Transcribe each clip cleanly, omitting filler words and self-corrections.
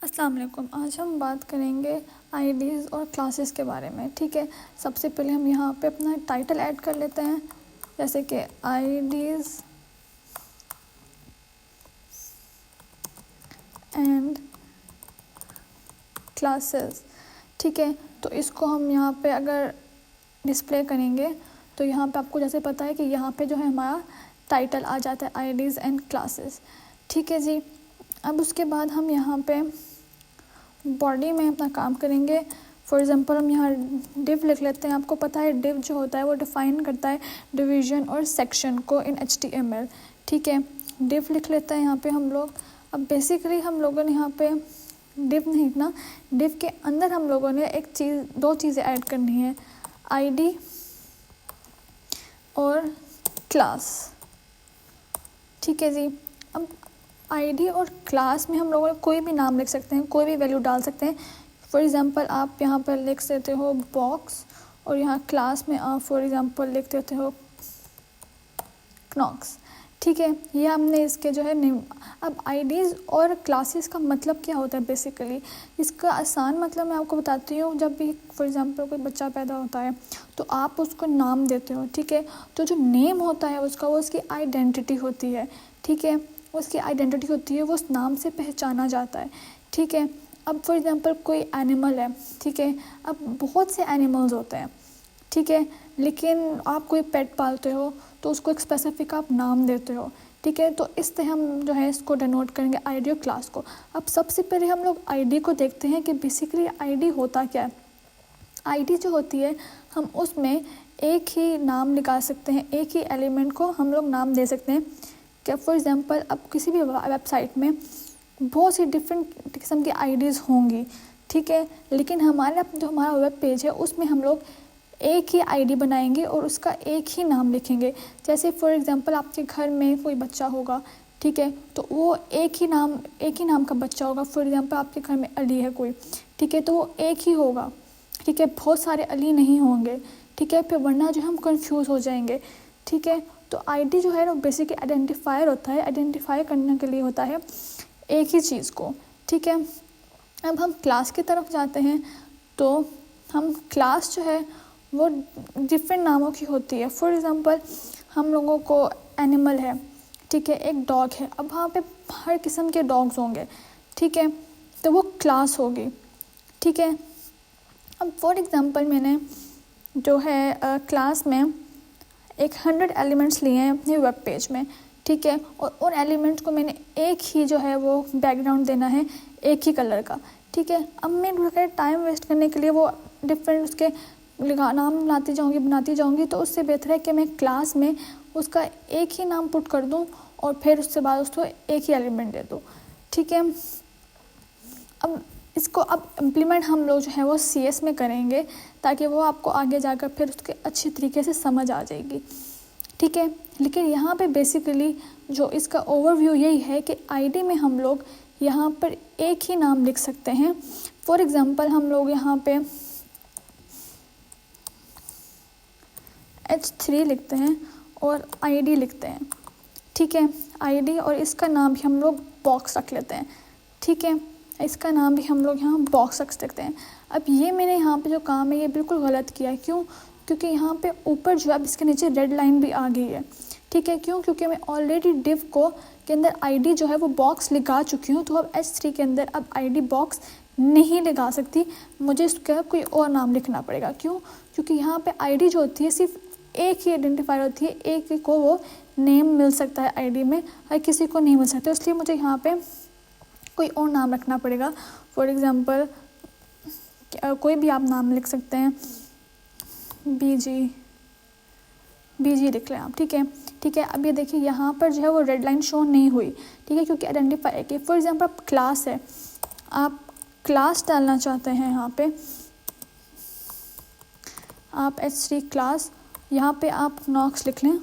अस्सलाम वालेकुम। आज हम बात करेंगे आईडीज़ और क्लासेस के बारे में। ठीक है, सबसे पहले हम यहाँ पे अपना टाइटल ऐड कर लेते हैं, जैसे कि आईडीज़ एंड क्लासेस। ठीक है, तो इसको हम यहाँ पे अगर डिस्प्ले करेंगे तो यहाँ पे आपको जैसे पता है कि यहाँ पे जो है हमारा टाइटल आ जाता है आईडीज़ एंड क्लासेस। ठीक है जी। अब उसके बाद हम यहाँ पे बॉडी में अपना काम करेंगे। फॉर एग्ज़ाम्पल हम यहाँ डिव लिख लेते हैं। आपको पता है डिव जो होता है वो डिफ़ाइन करता है डिवीज़न और सेक्शन को इन HTML। ठीक है, डिव लिख लेते हैं यहाँ पे हम लोग। अब बेसिकली हम लोगों ने यहाँ पे डिव नहीं लिखना, डिव के अंदर हम लोगों ने दो चीज़ें ऐड करनी है, आईडी और क्लास। ठीक है जी। अब आईडी और क्लास में हम लोग कोई भी नाम लिख सकते हैं, कोई भी वैल्यू डाल सकते हैं। फॉर एग्ज़ाम्पल आप यहाँ पर लिख सकते हो बॉक्स और यहाँ क्लास में आप फॉर एग्ज़ाम्पल लिख देते हो क्नॉक्स। ठीक है, ये हमने इसके जो है नेम। अब आईडीज़ और क्लासेस का मतलब क्या होता है बेसिकली, इसका आसान मतलब मैं आपको बताती हूँ। जब भी फॉर एग्ज़ाम्पल कोई बच्चा पैदा होता है तो आप उसको नाम देते हो। ठीक है, तो जो नेम होता है उसका वो उसकी आइडेंटिटी होती है। ठीक है, उसकी आइडेंटिटी होती है, वो उस नाम से पहचाना जाता है। ठीक है, अब फॉर एग्ज़ाम्पल कोई एनिमल है। ठीक है, अब बहुत से एनिमल्स होते हैं। ठीक है, लेकिन आप कोई पेट पालते हो तो उसको एक स्पेसिफिक आप नाम देते हो। ठीक है, तो इस तरह हम जो है इसको डिनोट करेंगे आईडी और क्लास को। अब सबसे पहले हम लोग आईडी को देखते हैं कि बेसिकली आईडी होता क्या है। आईडी जो होती है हम उसमें एक ही नाम निकाल सकते हैं, एक ही एलिमेंट को हम लोग नाम दे सकते हैं। क्या फॉर एग्ज़ाम्पल अब किसी भी वेबसाइट में बहुत सी डिफरेंट किस्म की आईडीज़ होंगी। ठीक है, लेकिन जो हमारा वेब पेज है उसमें हम लोग एक ही आईडी बनाएंगे और उसका एक ही नाम लिखेंगे। जैसे फॉर एग्ज़ाम्पल आपके घर में कोई बच्चा होगा। ठीक है, तो वो एक ही नाम का बच्चा होगा। फॉर एग्ज़ाम्पल आपके घर में अली है कोई। ठीक है, तो वो एक ही होगा। ठीक है, बहुत सारे अली नहीं होंगे। ठीक है, फिर वरना जो हम कंफ्यूज हो जाएंगे। ठीक है, तो आईडी जो है ना बेसिकली आइडेंटिफायर होता है, आइडेंटिफाई करने के लिए होता है एक ही चीज़ को। ठीक है, अब हम क्लास की तरफ जाते हैं तो हम क्लास जो है वो डिफरेंट नामों की होती है। फॉर एग्ज़ाम्पल हम लोगों को एनिमल है। ठीक है, एक डॉग है। अब वहाँ पे हर किस्म के डॉग्स होंगे। ठीक है, तो वो क्लास होगी। ठीक है, अब फॉर एग्ज़ाम्पल मैंने जो है क्लास में 100 एलिमेंट्स लिए हैं अपने वेब पेज में। ठीक है, और उन एलिमेंट्स को मैंने एक ही जो है वो बैकग्राउंड देना है, एक ही कलर का। ठीक है, अब मैं टाइम वेस्ट करने के लिए वो डिफरेंट उसके नाम बनाती जाऊंगी, तो उससे बेहतर है कि मैं क्लास में उसका एक ही नाम पुट कर दूं और फिर उसके बाद उसको एक ही एलिमेंट दे दूं। ठीक है, अब इम्प्लीमेंट हम लोग जो है वो CS में करेंगे ताकि वो आपको आगे जाकर फिर उसके अच्छी तरीके से समझ आ जाएगी। ठीक है, लेकिन यहाँ पे बेसिकली जो इसका ओवरव्यू यही है कि आईडी में हम लोग यहाँ पर एक ही नाम लिख सकते हैं। फॉर एग्ज़ाम्पल हम लोग यहाँ पे H3 लिखते हैं और आईडी लिखते हैं। ठीक है, आईडी और इसका नाम भी हम लोग बॉक्स रख लेते हैं। ठीक है, इसका नाम भी हम लोग यहाँ बॉक्स रख सकते हैं। अब ये मैंने यहाँ पे जो काम है ये बिल्कुल गलत किया है। क्यों? क्योंकि यहाँ पे ऊपर जो है इसके नीचे रेड लाइन भी आ गई है। ठीक है, क्यों? क्योंकि मैं ऑलरेडी डिव के अंदर आईडी जो है वो बॉक्स लगा चुकी हूँ, तो अब H3 के अंदर अब आईडी बॉक्स नहीं लगा सकती, मुझे इसका कोई और नाम लिखना पड़ेगा। क्यों? क्योंकि यहाँ पे आईडी जो होती है सिर्फ एक ही आइडेंटिफायर होती है, एक ही को वो नेम मिल सकता है आईडी में, हर किसी को नहीं मिल सकता। इसलिए मुझे यहाँ पे कोई और नाम रखना पड़ेगा। फॉर एग्ज़ाम्पल कोई भी आप नाम लिख सकते हैं, BG लिख लें आप। ठीक है, ठीक है, अब ये देखिए यहाँ पर जो है वो रेड लाइन शो नहीं हुई। ठीक है, क्योंकि आइडेंटिफाई की फॉर एग्ज़ाम्पल आप क्लास है, आप क्लास डालना चाहते हैं, यहाँ पे आप H3 क्लास, यहाँ पे आप नॉक्स लिख लें।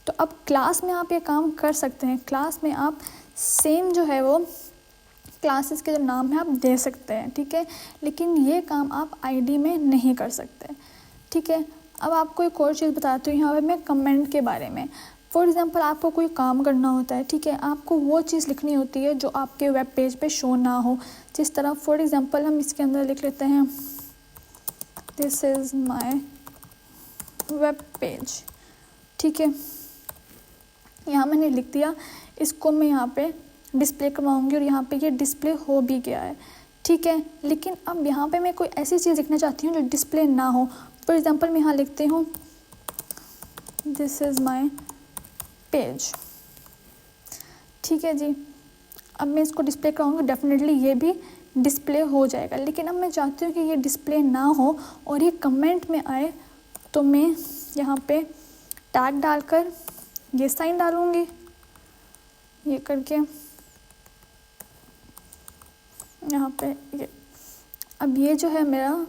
तो अब क्लास में आप ये काम कर सकते हैं। क्लास में आप सेम जो है वो क्लासेस के जो नाम है आप दे सकते हैं। ठीक है, लेकिन ये काम आप आईडी में नहीं कर सकते। ठीक है, अब आपको एक और चीज़ बताती हूँ यहाँ पे मैं कमेंट के बारे में। फॉर एग्ज़ाम्पल आपको कोई काम करना होता है, ठीक है, आपको वो चीज़ लिखनी होती है जो आपके वेब पेज पे शो ना हो। जिस तरह फॉर एग्ज़ाम्पल हम इसके अंदर लिख लेते हैं this is my web page, ठीक है, यहाँ मैंने लिख दिया। इसको मैं यहाँ पे डिस्प्ले करवाऊँगी और यहाँ पे ये डिस्प्ले हो भी गया है, ठीक है। लेकिन अब यहाँ पे मैं कोई ऐसी चीज़ लिखना चाहती हूँ जो डिस्प्ले ना हो। फॉर एग्ज़ाम्पल मैं यहाँ लिखती हूँ दिस इज़ माई पेज, ठीक है जी। अब मैं इसको डिस्प्ले कराऊंगी, डेफिनेटली ये भी डिस्प्ले हो जाएगा। लेकिन अब मैं चाहती हूँ कि ये डिस्प्ले ना हो और ये कमेंट में आए, तो मैं यहाँ पे टैग डालकर ये साइन डालूँगी, ये करके यहाँ पे ये। अब ये जो है मेरा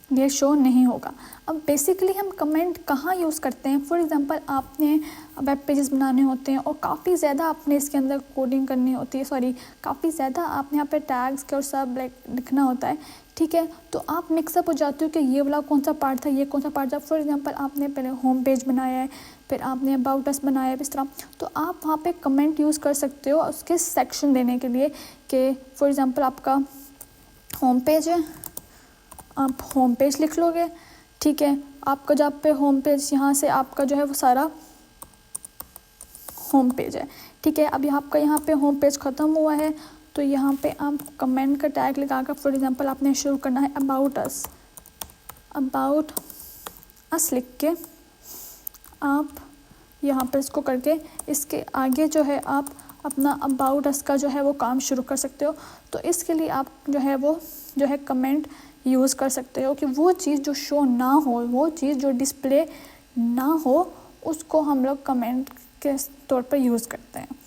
ये शो नहीं होगा। अब बेसिकली हम कमेंट कहाँ यूज़ करते हैं? फॉर एग्ज़ाम्पल आपने वेब पेजेस बनाने होते हैं और काफ़ी ज़्यादा आपने इसके अंदर कोडिंग करनी होती है, काफ़ी ज़्यादा आपने यहाँ पे टैग्स के और सब लिखना होता है, ठीक है। तो आप मिक्सअप हो जाते हो कि ये वाला कौन सा पार्ट था, ये कौन सा पार्ट था। फॉर एग्ज़ाम्पल आपने पहले होम पेज बनाया है, फिर आपने अबाउट अस बनाया है, इस तरह। तो आप वहाँ पे कमेंट यूज़ कर सकते हो उसके सेक्शन देने के लिए कि फॉर एग्ज़ाम्पल आपका होम पेज है, आप होम पेज लिख लोगे, ठीक है। आपका जब पे होम पेज यहाँ से आपका जो है वो सारा होम पेज है, ठीक है। अभी आपका यहाँ पे होम पेज ख़त्म हुआ है, तो यहाँ पे आप कमेंट का टैग लगाकर फॉर एग्ज़ाम्पल आपने शुरू करना है अबाउट अस लिख के आप यहाँ पे इसको करके इसके आगे जो है आप अपना अबाउट अस का जो है वो काम शुरू कर सकते हो। तो इसके लिए आप जो है वो जो है कमेंट यूज़ कर सकते हो कि वो चीज़ जो शो ना हो, वो चीज़ जो डिस्प्ले ना हो, उसको हम लोग कमेंट के तौर पर यूज़ करते हैं।